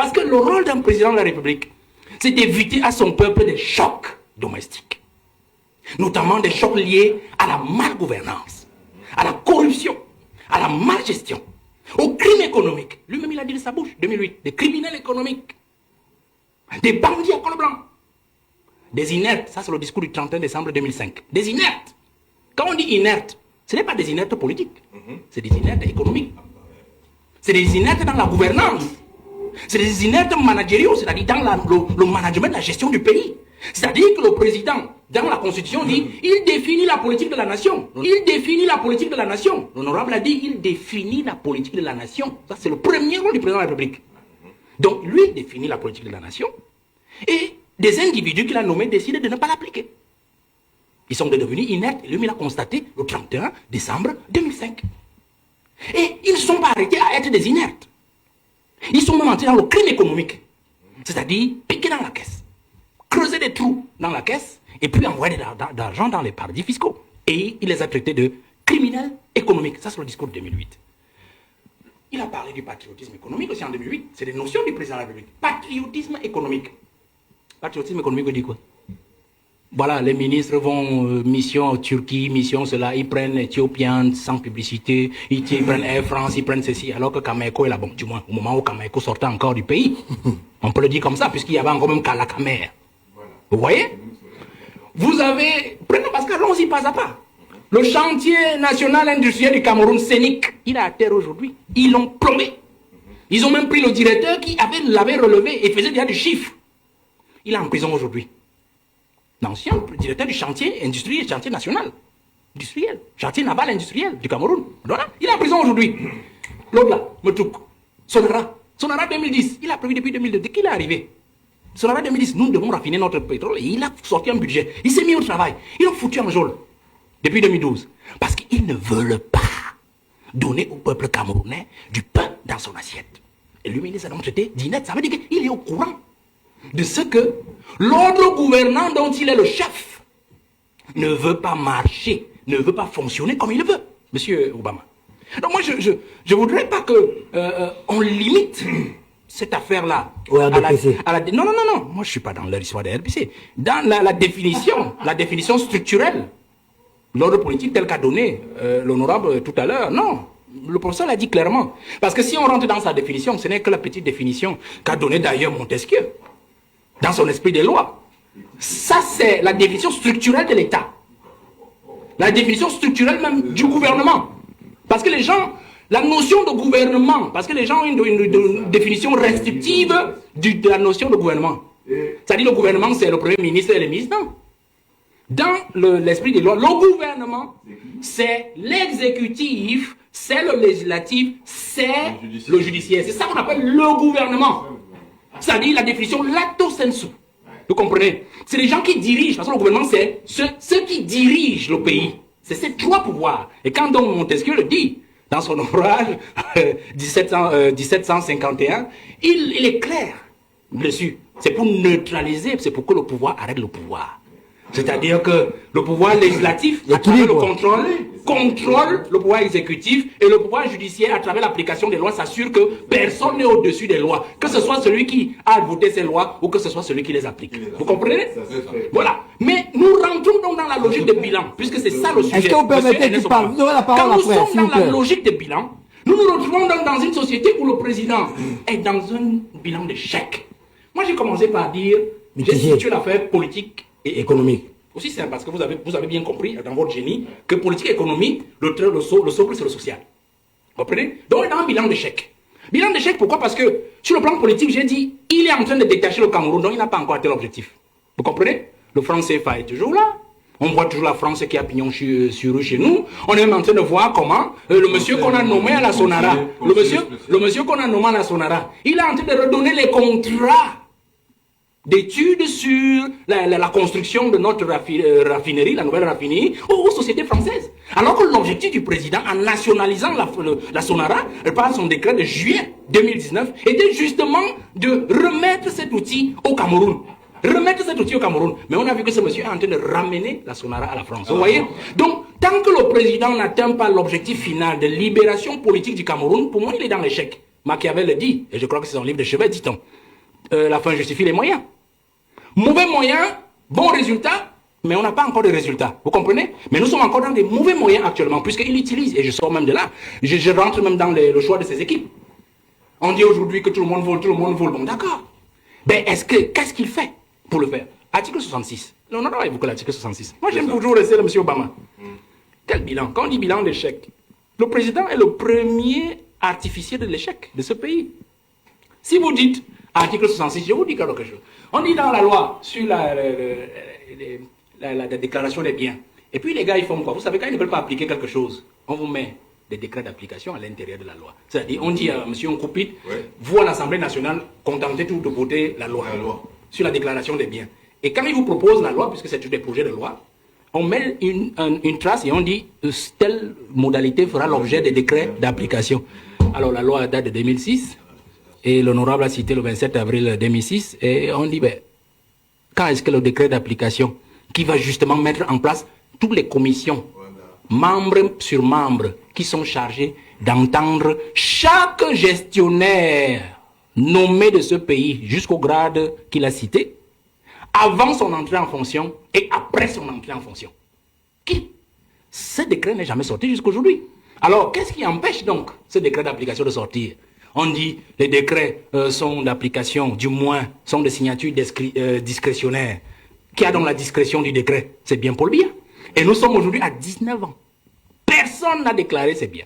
Parce que le rôle d'un président de la République, c'est d'éviter à son peuple des chocs domestiques. Notamment des chocs liés à la malgouvernance, à la corruption, à la malgestion, au crime économique. Lui-même, il a dit de sa bouche, 2008, des criminels économiques, des bandits à col blanc, des inertes. Ça, c'est le discours du 31 décembre 2005. Des inertes. Quand on dit inerte, ce n'est pas des inertes politiques, c'est des inertes économiques. C'est des inertes dans la gouvernance. C'est des inertes managériaux, c'est-à-dire dans le management de la gestion du pays. C'est-à-dire que le président, dans la Constitution, dit il définit la politique de la nation. Il définit la politique de la nation. L'honorable a dit il définit la politique de la nation. Ça, c'est le premier rôle du président de la République. Donc, lui définit la politique de la nation. Et des individus qu'il a nommés décident de ne pas l'appliquer. Ils sont devenus inertes. Et lui, il a constaté le 31 décembre 2005. Et ils ne sont pas arrêtés à être des inertes. Ils sont même entrés dans le crime économique. C'est-à-dire piquer dans la caisse, creuser des trous dans la caisse et puis envoyer de l'argent dans les paradis fiscaux. Et il les a traités de criminels économiques. Ça, c'est le discours de 2008. Il a parlé du patriotisme économique aussi en 2008. C'est des notions du président de la République. Patriotisme économique. Patriotisme économique, on dit quoi? Voilà, les ministres vont mission en Turquie, mission cela, ils prennent Ethiopian sans publicité, ils prennent Air France, ils prennent ceci, alors que Kameko est là, bon, du moins, au moment où Kameko sortait encore du pays, on peut le dire comme ça, puisqu'il y avait encore même Kalakamer. Voilà. Vous voyez? Vous avez, prenez parce que allons-y pas à pas. Le chantier national industriel du Cameroun, Sénic, il est à terre aujourd'hui. Ils l'ont plombé. Ils ont même pris le directeur qui l'avait relevé et faisait déjà du chiffre. Il est en prison aujourd'hui. L'ancien directeur du chantier industriel, chantier national, industriel, chantier naval industriel du Cameroun. Voilà, il est en prison aujourd'hui. L'autre là, Metouk, Sonara 2010, il a prévu depuis 2002, dès qu'il est arrivé. Sonara 2010, nous devons raffiner notre pétrole et il a sorti un budget. Il s'est mis au travail, ils l'ont foutu en geôle depuis 2012. Parce qu'ils ne veulent pas donner au peuple camerounais du pain dans son assiette. Et lui, il les a donc traités d'ineptes. Ça veut dire qu'il est au courant de ce que l'ordre gouvernant dont il est le chef ne veut pas marcher, ne veut pas fonctionner comme il veut, Monsieur Obama. Donc moi, je ne voudrais pas qu'on limite cette affaire-là non, moi je ne suis pas dans l'histoire de RPC. Dans la définition structurelle, l'ordre politique tel qu'a donné l'honorable tout à l'heure, non. Le professeur l'a dit clairement. Parce que si on rentre dans sa définition, ce n'est que la petite définition qu'a donnée d'ailleurs Montesquieu dans son esprit des lois. Ça, c'est la définition structurelle de l'État. La définition structurelle même du gouvernement. Parce que les gens, la notion de gouvernement, parce que les gens ont une définition restrictive de la notion de gouvernement. C'est-à-dire le gouvernement, c'est le Premier ministre et les ministres. Non. Dans l'esprit des lois, le gouvernement, c'est l'exécutif, c'est le législatif, c'est le judiciaire. C'est ça qu'on appelle le gouvernement. C'est-à-dire la définition lato sensu. Vous comprenez? C'est les gens qui dirigent, parce que le gouvernement, c'est ceux qui dirigent le pays. C'est ces trois pouvoirs. Et quand donc Montesquieu le dit, dans son ouvrage 1751, il est clair dessus. C'est pour neutraliser, c'est pour que le pouvoir arrête le pouvoir. C'est-à-dire que le pouvoir législatif, à travers le contrôle le pouvoir exécutif, et le pouvoir judiciaire, à travers l'application des lois, s'assure que personne n'est au-dessus des lois. Que ce soit celui qui a voté ces lois ou que ce soit celui qui les applique. Vous comprenez? Voilà. Mais nous rentrons donc dans la logique de bilan, puisque c'est ça le sujet. Est-ce que vous permettez qu'il parle? Vous aurez la parole après. Quand nous sommes dans la logique de bilan, nous nous retrouvons donc dans une société où le président est dans un bilan d'échec. Moi, j'ai commencé par dire, j'ai situé l'affaire politique et économique. Aussi simple, parce que vous avez bien compris dans votre génie que politique et économie, le socle c'est le social. Vous comprenez? Donc on est dans un bilan d'échec. Bilan d'échec, pourquoi? Parce que sur le plan politique, j'ai dit, il est en train de détacher le Cameroun, donc il n'a pas encore atteint l'objectif. Vous comprenez? Le franc CFA est toujours là. On voit toujours la France qui a pignon sur rue chez nous. On est même en train de voir comment le monsieur qu'on a nommé à la Sonara, le monsieur qu'on a nommé à la Sonara, il est en train de redonner les contrats d'études sur la construction de notre raffinerie, la nouvelle raffinerie, aux sociétés françaises. Alors que l'objectif du président, en nationalisant la Sonara, par son décret de juillet 2019, était justement de remettre cet outil au Cameroun. Mais on a vu que ce monsieur est en train de ramener la Sonara à la France. Vous voyez? Donc, tant que le président n'atteint pas l'objectif final de libération politique du Cameroun, pour moi, il est dans l'échec. Machiavel le dit, et je crois que c'est son livre de chevet, dit-on. La fin justifie les moyens. Mauvais moyens, bon résultat, mais on n'a pas encore de résultats. Vous comprenez? Mais nous sommes encore dans des mauvais moyens actuellement, puisqu'il utilise, et je sors même de là, je rentre même dans le choix de ses équipes. On dit aujourd'hui que tout le monde vole, Bon, d'accord. Ben, qu'est-ce qu'il fait pour le faire? Article 66. On a évoqué l'article 66. Moi, j'aime toujours rester de M. Obama. Quel bilan? Quand on dit bilan d'échec, le président est le premier artificier de l'échec de ce pays. Si vous dites article 66, je vous dis quelque chose. On dit dans la loi sur la déclaration des biens. Et puis les gars, ils font quoi? Vous savez, quand ils ne veulent pas appliquer quelque chose, on vous met des décrets d'application à l'intérieur de la loi. C'est-à-dire, on dit à M. Nkoupit, vous à l'Assemblée nationale, contentez-vous de voter la loi sur la déclaration des biens. Et quand ils vous proposent la loi, puisque c'est des projets de loi, on met une trace et on dit telle modalité fera l'objet des décrets d'application. Alors la loi date de 2006 et l'honorable a cité le 27 avril 2006 et on dit ben, quand est-ce que le décret d'application qui va justement mettre en place toutes les commissions, membres sur membres, qui sont chargés d'entendre chaque gestionnaire nommé de ce pays jusqu'au grade qu'il a cité, avant son entrée en fonction et après son entrée en fonction. Qui? Ce décret n'est jamais sorti jusqu'aujourd'hui. Alors, qu'est-ce qui empêche donc ce décret d'application de sortir? On dit les décrets sont d'application, du moins, sont de signature discrétionnaire. Qui a donc la discrétion du décret? C'est bien Paul Biya. Et nous sommes aujourd'hui à 19 ans. Personne n'a déclaré c'est bien.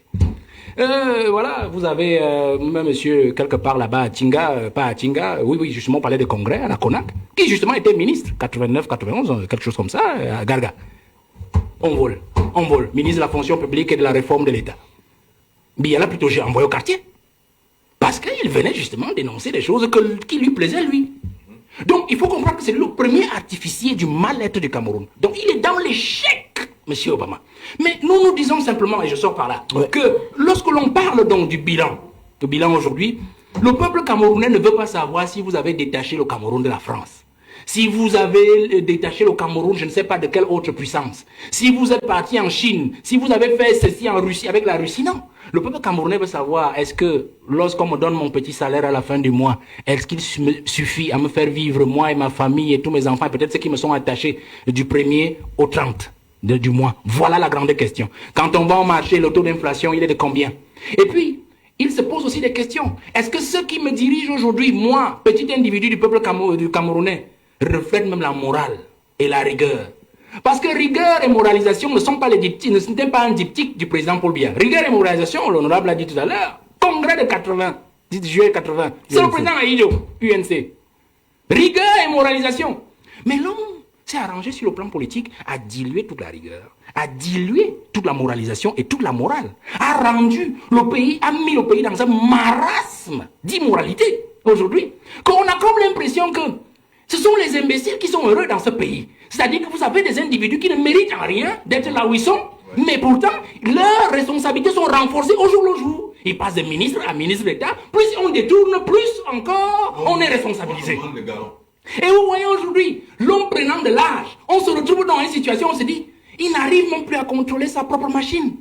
Voilà, vous avez monsieur quelque part là-bas à Tinga, pas à Tinga, oui, justement, on parlait de congrès à la CONAC, qui justement était ministre, 89, 91, quelque chose comme ça, à Garga. On vole, ministre de la fonction publique et de la réforme de l'État. Biya là plutôt j'ai envoyé au quartier. Parce qu'il venait justement dénoncer des choses qui lui plaisaient lui. Donc il faut comprendre que c'est le premier artificier du mal-être du Cameroun. Donc il est dans l'échec, M. Obama. Mais nous disons simplement, et je sors par là, que lorsque l'on parle donc du bilan aujourd'hui, le peuple camerounais ne veut pas savoir si vous avez détaché le Cameroun de la France. Si vous avez détaché le Cameroun, je ne sais pas de quelle autre puissance. Si vous êtes parti en Chine, si vous avez fait ceci en Russie, avec la Russie, non. Le peuple camerounais veut savoir, est-ce que lorsqu'on me donne mon petit salaire à la fin du mois, est-ce qu'il me suffit à me faire vivre moi et ma famille et tous mes enfants, et peut-être ceux qui me sont attachés du 1er au 30 du mois? Voilà la grande question. Quand on va au marché, le taux d'inflation, il est de combien? Et puis, il se pose aussi des questions. Est-ce que ceux qui me dirigent aujourd'hui, moi, petit individu du peuple camerounais, reflètent même la morale et la rigueur? Parce que rigueur et moralisation ne sont pas les diptyques, ne sont pas un diptyque du président Paul Biya. Rigueur et moralisation, l'honorable a dit tout à l'heure, congrès de 80, 10 juillet 80, c'est le président Aïdjo, UNC. Rigueur et moralisation. Mais l'homme s'est arrangé sur le plan politique à diluer toute la rigueur, à diluer toute la moralisation et toute la morale, a rendu le pays, a mis le pays dans un marasme d'immoralité aujourd'hui, qu'on a comme l'impression que ce sont les imbéciles qui sont heureux dans ce pays. C'est-à-dire que vous avez des individus qui ne méritent en rien d'être là où ils sont, mais pourtant, leurs responsabilités sont renforcées au jour le jour. Ils passent de ministre à ministre d'État, plus on détourne, plus encore on est responsabilisé. Et vous voyez aujourd'hui, l'homme prenant de l'âge, on se retrouve dans une situation où on se dit, il n'arrive même plus à contrôler sa propre machine.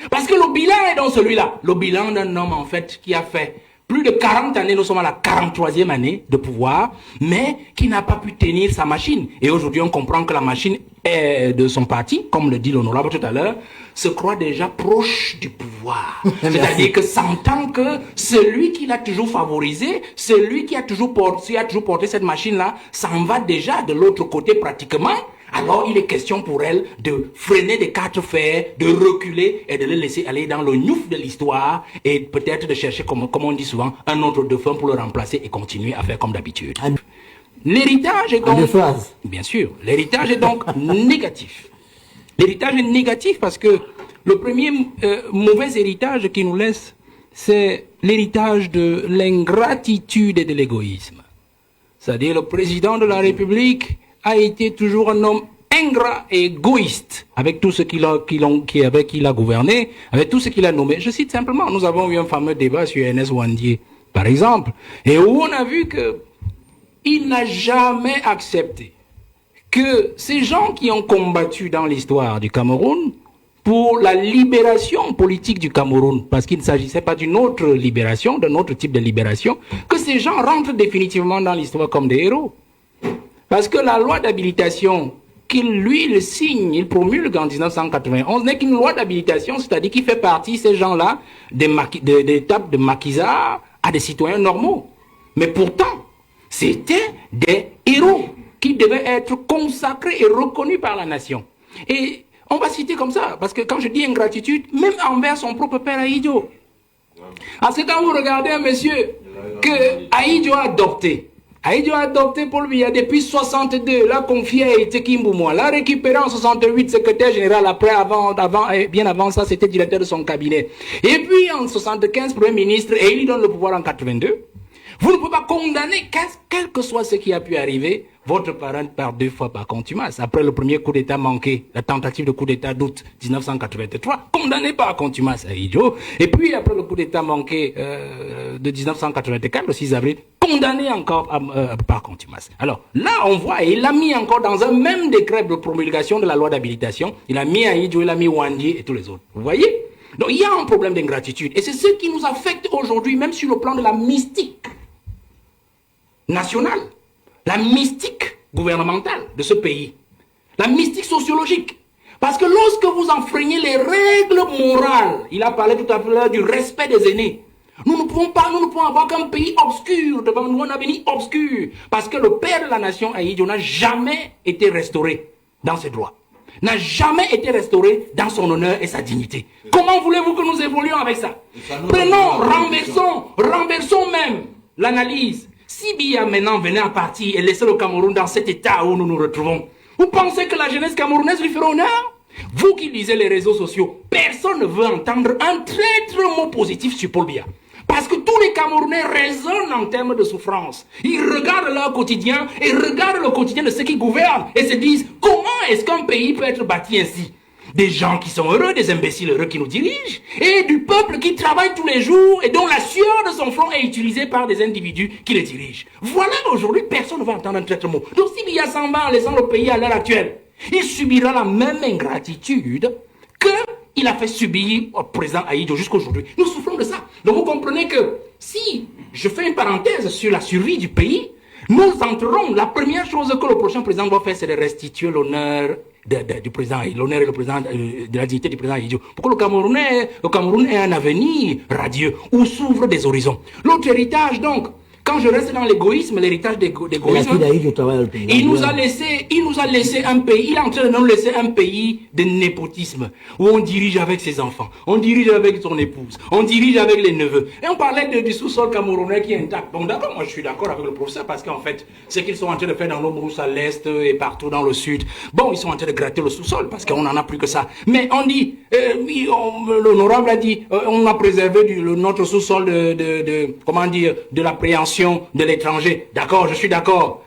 Parce que le bilan est dans celui-là. Le bilan d'un homme en fait qui a fait plus de 40 années, nous sommes à la 43e année de pouvoir, mais qui n'a pas pu tenir sa machine. Et aujourd'hui, on comprend que la machine est de son parti, comme le dit l'honorable tout à l'heure, se croit déjà proche du pouvoir. C'est-à-dire que s'entend que celui qui l'a toujours favorisé, celui qui a toujours porté cette machine-là, s'en va déjà de l'autre côté pratiquement. Alors il est question pour elle de freiner des quatre fers, de reculer et de le laisser aller dans le gnouf de l'histoire et peut-être de chercher, comme on dit souvent, un autre dauphin pour le remplacer et continuer à faire comme d'habitude. L'héritage est donc... Bien sûr, l'héritage est donc négatif. L'héritage est négatif parce que le premier mauvais héritage qu'il nous laisse, c'est l'héritage de l'ingratitude et de l'égoïsme. C'est-à-dire le président de la République a été toujours un homme ingrat et égoïste avec tout ce qu'il a gouverné, avec tout ce qu'il a nommé. Je cite simplement, nous avons eu un fameux débat sur Ernest Ouandié, par exemple, et où on a vu que il n'a jamais accepté que ces gens qui ont combattu dans l'histoire du Cameroun pour la libération politique du Cameroun, parce qu'il ne s'agissait pas d'une autre libération, d'un autre type de libération, que ces gens rentrent définitivement dans l'histoire comme des héros. Parce que la loi d'habilitation il signe, il promulgue en 1991, n'est qu'une loi d'habilitation, c'est-à-dire qu'il fait partie, ces gens-là, d'étapes de maquisards à des citoyens normaux. Mais pourtant, c'était des héros qui devaient être consacrés et reconnus par la nation. Et on va citer comme ça, parce que quand je dis ingratitude, même envers son propre père Ahidjo. Parce que quand vous regardez un monsieur que Ahidjo a adopté Paul Biya depuis 62, l'a confié à Iteki Mboumoua, l'a récupéré en 68, secrétaire général, bien avant ça, c'était directeur de son cabinet. Et puis en 75, premier ministre, et il lui donne le pouvoir en 82. Vous ne pouvez pas condamner, quel que soit ce qui a pu arriver, votre parent par 2 fois par contumace. Après le premier coup d'État manqué, la tentative de coup d'État d'août 1983, condamné par contumace à Ahidjo. Et puis après le coup d'État manqué de 1984, le 6 avril, condamné encore par contumace. Alors là, on voit, et il l'a mis encore dans un même décret de promulgation de la loi d'habilitation, il a mis Ahidjo, il a mis Wandi et tous les autres. Vous voyez? Donc il y a un problème d'ingratitude. Et c'est ce qui nous affecte aujourd'hui, même sur le plan de la mystique nationale, la mystique gouvernementale de ce pays, la mystique sociologique. Parce que lorsque vous enfreignez les règles morales, il a parlé tout à l'heure du respect des aînés, nous ne pouvons avoir qu'un pays obscur devant nous, un avenir obscur, parce que le père de la nation, Ahidjo, n'a jamais été restauré dans ses droits, n'a jamais été restauré dans son honneur et sa dignité. Comment voulez-vous que nous évoluions avec ça? Prenons, renversons même l'analyse. Si Biya maintenant venait à partir et laisser le Cameroun dans cet état où nous nous retrouvons, vous pensez que la jeunesse camerounaise lui fera honneur? Vous qui lisez les réseaux sociaux, personne ne veut entendre un traître mot positif sur Paul Biya. Parce que tous les Camerounais raisonnent en termes de souffrance. Ils regardent leur quotidien et regardent le quotidien de ceux qui gouvernent et se disent comment est-ce qu'un pays peut être bâti ainsi? Des gens qui sont heureux, des imbéciles heureux qui nous dirigent, et du peuple qui travaille tous les jours et dont la sueur de son front est utilisée par des individus qui le dirigent. Voilà, aujourd'hui, personne ne va entendre un traître mot. Donc si Biya s'en va en laissant le pays à l'heure actuelle, il subira la même ingratitude qu'il a fait subir au président Ahidjo jusqu'aujourd'hui. Nous souffrons de ça. Donc vous comprenez que si je fais une parenthèse sur la survie du pays, nous entrerons, la première chose que le prochain président doit faire, c'est de restituer l'honneur du président, l'honneur et le président, de la dignité du président Ahidjo. Pour que le Cameroun ait un avenir radieux, où s'ouvrent des horizons. L'autre héritage, donc, quand je reste dans l'égoïsme, l'héritage d'égoïsme, il nous a laissé un pays, il est en train de nous laisser un pays de népotisme, où on dirige avec ses enfants, on dirige avec son épouse, on dirige avec les neveux. Et on parlait du sous-sol camerounais qui est intact. Bon d'accord, moi je suis d'accord avec le professeur, parce qu'en fait, ce qu'ils sont en train de faire dans nos brousses à l'est et partout dans le sud, bon, ils sont en train de gratter le sous-sol, parce qu'on n'en a plus que ça. Mais on dit, l'honorable a dit, on a préservé notre sous-sol de l'appréhension de l'étranger. D'accord, je suis d'accord.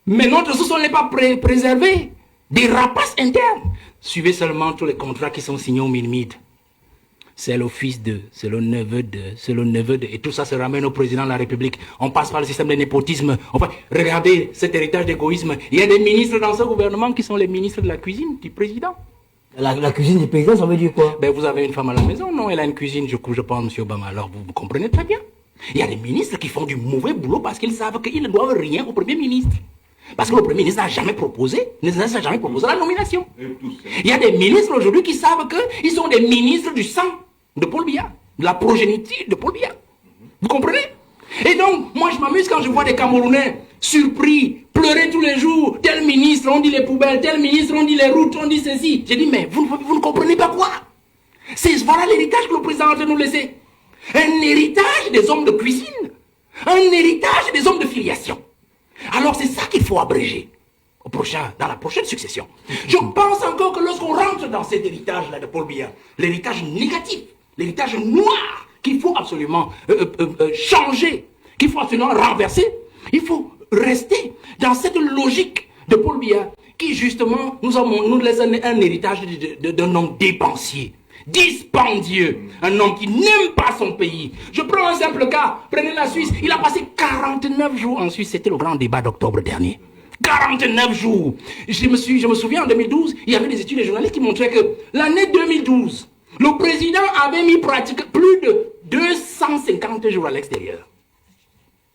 Mais notre sous-sol n'est pas préservé des rapaces internes. Suivez seulement tous les contrats qui sont signés au Minmid. C'est le fils de, c'est le neveu de, c'est le neveu de. Et tout ça se ramène au président de la République. On passe par le système de népotisme. Enfin, regardez cet héritage d'égoïsme. Il y a des ministres dans ce gouvernement qui sont les ministres de la cuisine du président. La cuisine du président, ça veut dire quoi? Ben, vous avez une femme à la maison, non? Elle a une cuisine, je pense, M. Obama. Alors, vous comprenez très bien. Il y a des ministres qui font du mauvais boulot parce qu'ils savent qu'ils ne doivent rien au Premier ministre. Parce que le Premier ministre n'a jamais proposé la nomination. Il y a des ministres aujourd'hui qui savent qu'ils sont des ministres du sang de Paul Biya, de la progéniture de Paul Biya. Vous comprenez? Et donc, moi je m'amuse quand je vois des Camerounais surpris, pleurer tous les jours. Tel ministre, on dit les poubelles, tel ministre, on dit les routes, on dit ceci. J'ai dit, mais vous ne comprenez pas quoi? Voilà l'héritage que le président a de nous laisser. Un héritage des hommes de cuisine. Un héritage des hommes de filiation. Alors c'est ça qu'il faut abréger dans la prochaine succession. Je pense encore que lorsqu'on rentre dans cet héritage-là de Paul Biya, l'héritage négatif, l'héritage noir, qu'il faut absolument changer, qu'il faut absolument renverser, il faut rester dans cette logique de Paul Biya qui justement nous laisse un héritage d'un homme dépensier, dispendieux, un homme qui n'aime pas son pays. Je prends un simple cas, prenez la Suisse, il a passé 49 jours en Suisse, c'était le grand débat d'octobre dernier. 49 jours. Je me souviens en 2012, il y avait des études des journalistes qui montraient que l'année 2012, le président avait mis pratiquement plus de 250 jours à l'extérieur.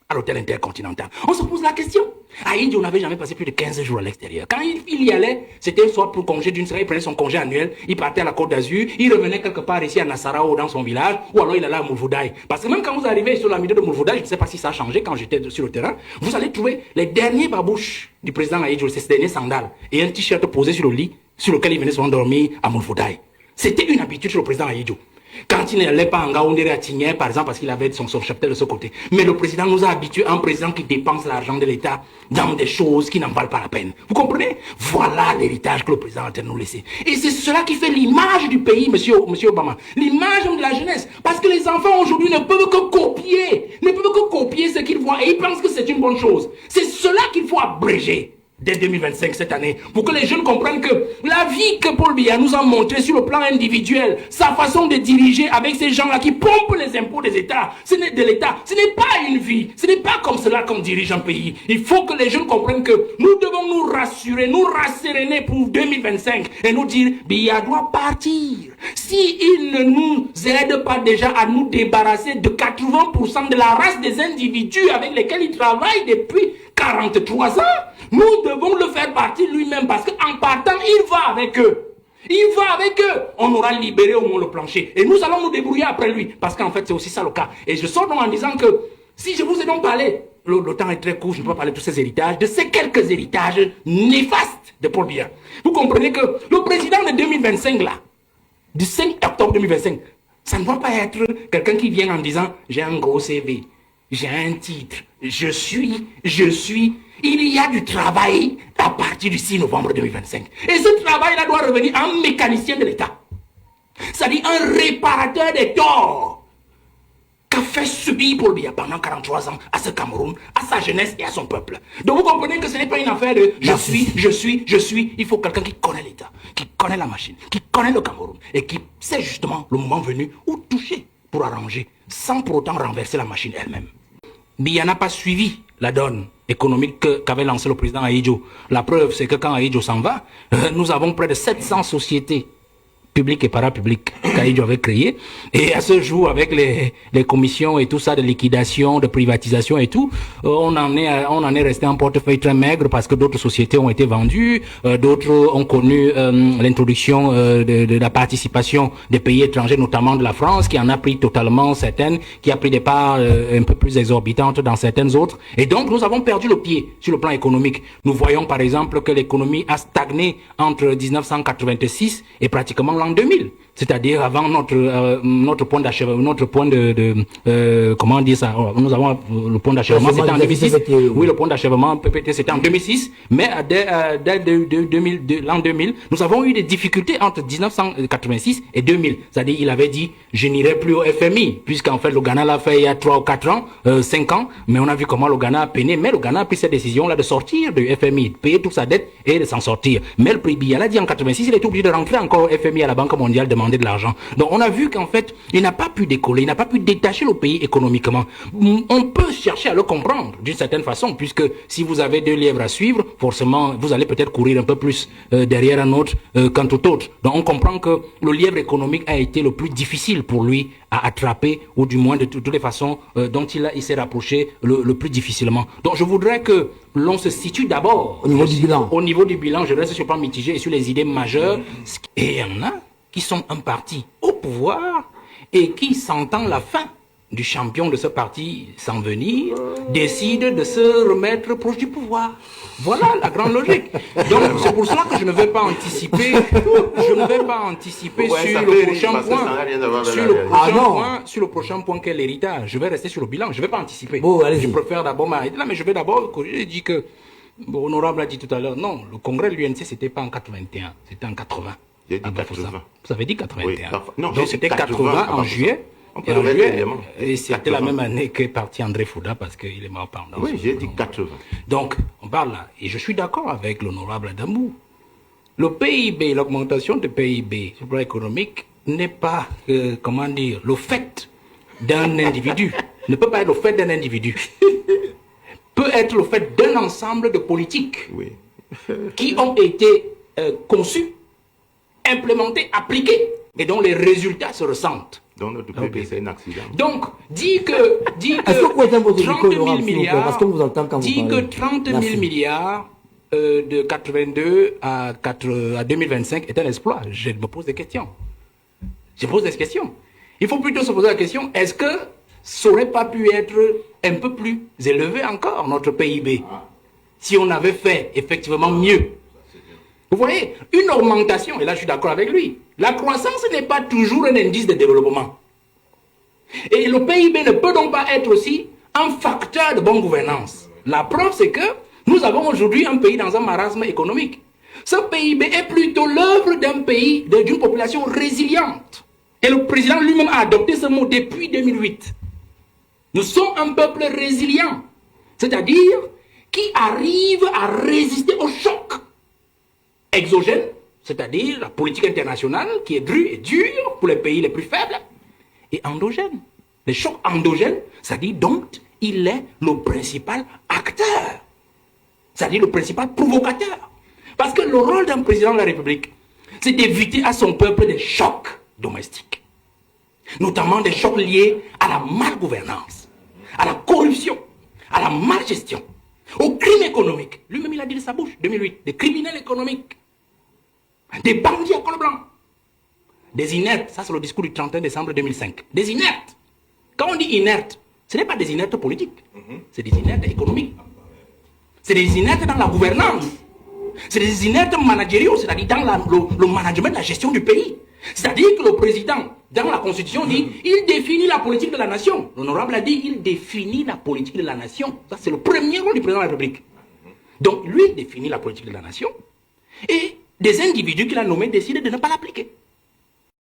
À l'hôtel intercontinental. On se pose la question. À Haïti, on n'avait jamais passé plus de 15 jours à l'extérieur. Quand il y allait, c'était soit pour congé d'une semaine, il prenait son congé annuel, il partait à la Côte d'Azur, il revenait quelque part ici à Nassarao dans son village, ou alors il allait à Moulvoudaï. Parce que même quand vous arrivez sur la milieu de Moulvoudaï, je ne sais pas si ça a changé quand j'étais sur le terrain, vous allez trouver les derniers babouches du président Haïti, ces derniers sandales, et un t-shirt posé sur le lit, sur lequel il venait souvent dormir à Moulvoudaï. C'était une habitude sur le président Haïti. Quand il n'allait pas en Gaoundéré à Tigné, par exemple, parce qu'il avait son cheptel de ce côté. Mais le président nous a habitués à un président qui dépense l'argent de l'État dans des choses qui n'en valent pas la peine. Vous comprenez? Voilà l'héritage que le président a de nous laisser. Et c'est cela qui fait l'image du pays, monsieur Obama. L'image de la jeunesse. Parce que les enfants aujourd'hui ne peuvent que copier ce qu'ils voient. Et ils pensent que c'est une bonne chose. C'est cela qu'il faut abréger dès 2025, cette année, pour que les jeunes comprennent que la vie que Paul Biya nous a montré sur le plan individuel, sa façon de diriger avec ces gens-là qui pompent les impôts des États, ce n'est pas une vie, ce n'est pas comme cela qu'on dirige un pays. Il faut que les jeunes comprennent que nous devons nous rassurer, nous rasséréner pour 2025 et nous dire, Biya doit partir. S'il ne nous aide pas déjà à nous débarrasser de 80% de la race des individus avec lesquels il travaille depuis 43 ans, nous devons le faire partir lui-même parce qu'en partant, il va avec eux. Il va avec eux. On aura libéré au moins le plancher. Et nous allons nous débrouiller après lui. Parce qu'en fait, c'est aussi ça le cas. Et je sors donc en disant que si je vous ai donc parlé, le temps est très court, je ne peux pas parler de tous ces héritages, de ces quelques héritages néfastes de Paul Biya. Vous comprenez que le président de 2025 là, du 5 octobre 2025, ça ne doit pas être quelqu'un qui vient en disant j'ai un gros CV, j'ai un titre, je suis. Il y a du travail à partir du 6 novembre 2025. Et ce travail-là doit revenir à un mécanicien de l'État. C'est-à-dire un réparateur des torts qu'a fait subir Paul Biya pendant 43 ans à ce Cameroun, à sa jeunesse et à son peuple. Donc vous comprenez que ce n'est pas une affaire de je suis. Il faut quelqu'un qui connaît l'État, qui connaît la machine, qui connaît le Cameroun et qui sait justement le moment venu où toucher pour arranger sans pour autant renverser la machine elle-même. Biya n'a pas suivi la donne économique qu'avait lancé le président Ahidjo. La preuve, c'est que quand Ahidjo s'en va, nous avons près de 700 sociétés publiques et parapubliques qu'Ahidjo avait créées. Et à ce jour, avec les commissions et tout ça de liquidation, de privatisation et tout, on en est resté en portefeuille très maigre parce que d'autres sociétés ont été vendues, d'autres ont connu l'introduction de la participation des pays étrangers, notamment de la France, qui en a pris totalement certaines, qui a pris des parts un peu plus exorbitantes dans certaines autres. Et donc, nous avons perdu le pied sur le plan économique. Nous voyons par exemple que l'économie a stagné entre 1986 et pratiquement l'an 2000. C'est-à-dire avant notre point d'achèvement, notre point comment dire ça, nous avons le point d'achèvement, c'était en 2006. Oui, le point d'achèvement PPT, c'était en 2006. Mais dès l'an 2000, nous avons eu des difficultés entre 1986 et 2000. C'est-à-dire, il avait dit, je n'irai plus au FMI, puisqu'en fait, le Ghana l'a fait il y a 3 ou 4 ans, 5 ans. Mais on a vu comment le Ghana a peiné. Mais le Ghana a pris cette décision-là de sortir du FMI, de payer toute sa dette et de s'en sortir. Mais le prix Biya l'a dit en 86, il est obligé de rentrer encore au FMI à la Banque mondiale, demander de l'argent. Donc on a vu qu'en fait, il n'a pas pu décoller, il n'a pas pu détacher le pays économiquement. On peut chercher à le comprendre d'une certaine façon, puisque si vous avez 2 lièvres à suivre, forcément, vous allez peut-être courir un peu plus derrière un autre qu'un tout autre. Donc on comprend que le lièvre économique a été le plus difficile pour lui à attraper, ou du moins de toutes les façons dont il s'est rapproché le plus difficilement. Donc je voudrais que l'on se situe d'abord au niveau du bilan. Au niveau du bilan, je reste sur le plan mitigé et sur les idées majeures. Et il y en a qui sont un parti au pouvoir et qui, sentant la fin du champion de ce parti s'en venir, décident de se remettre proche du pouvoir. Voilà la grande logique. Donc c'est pour cela que je ne vais pas anticiper, sur le prochain point, sur le prochain point qu'est l'héritage. Je vais rester sur le bilan, je ne vais pas anticiper. Bon, je préfère d'abord m'arrêter là, mais je vais d'abord corriger. J'ai dit que, Honorable a dit tout à l'heure, non, le congrès de l'UNC c'était pas en 81, c'était en 80. J'ai dit 80. Vous avez dit 81. Oui, non, donc c'était 80 en juillet. Et c'était la même année qu'est parti André Fouda parce qu'il est mort pendant. Oui, j'ai dit 80. Donc, on parle là. Et je suis d'accord avec l'honorable Adamou. Le PIB, l'augmentation du PIB sur le plan économique n'est pas, comment dire, le fait d'un individu. Ne peut pas être le fait d'un individu. Peut être le fait d'un ensemble de politiques qui ont été conçues, implémentées, appliquées, et dont les résultats se ressentent. Dans notre pays, c'est un accident. Donc, dit que Est-ce que vous pouvez être 30 000 parce milliards, qu'on vous entend quand vous dit que parlez. 30 000 Merci. milliards de 82 à 2025 est un exploit. Je me pose des questions. Je pose des questions. Il faut plutôt se poser la question, est-ce que ça n'aurait pas pu être un peu plus élevé encore, notre PIB, si on avait fait effectivement mieux? Vous voyez, une augmentation, et là je suis d'accord avec lui, la croissance n'est pas toujours un indice de développement. Et le PIB ne peut donc pas être aussi un facteur de bonne gouvernance. La preuve, c'est que nous avons aujourd'hui un pays dans un marasme économique. Ce PIB est plutôt l'œuvre d'un pays, d'une population résiliente. Et le président lui-même a adopté ce mot depuis 2008. Nous sommes un peuple résilient, c'est-à-dire qui arrive à résister aux chocs exogènes, c'est-à-dire la politique internationale qui est dure pour les pays les plus faibles, et endogènes. Les chocs endogènes, c'est-à-dire dont il est le principal acteur, c'est-à-dire le principal provocateur. Parce que le rôle d'un président de la République, c'est d'éviter à son peuple des chocs domestiques, notamment des chocs liés à la malgouvernance, à la corruption, à la malgestion, au crime économique. Lui-même, il a dit de sa bouche, 2008, des criminels économiques, des bandits à col blanc, des inertes. Ça, c'est le discours du 31 décembre 2005. Des inertes. Quand on dit inertes, ce n'est pas des inertes politiques, c'est des inertes économiques. C'est des inertes dans la gouvernance. C'est des inertes managériaux, c'est-à-dire dans le management de la gestion du pays. C'est-à-dire que le président, dans la Constitution, dit il définit la politique de la nation. L'honorable a dit il définit la politique de la nation. Ça, c'est le premier rôle du président de la République. Donc, lui définit la politique de la nation et des individus qu'il a nommés décident de ne pas l'appliquer.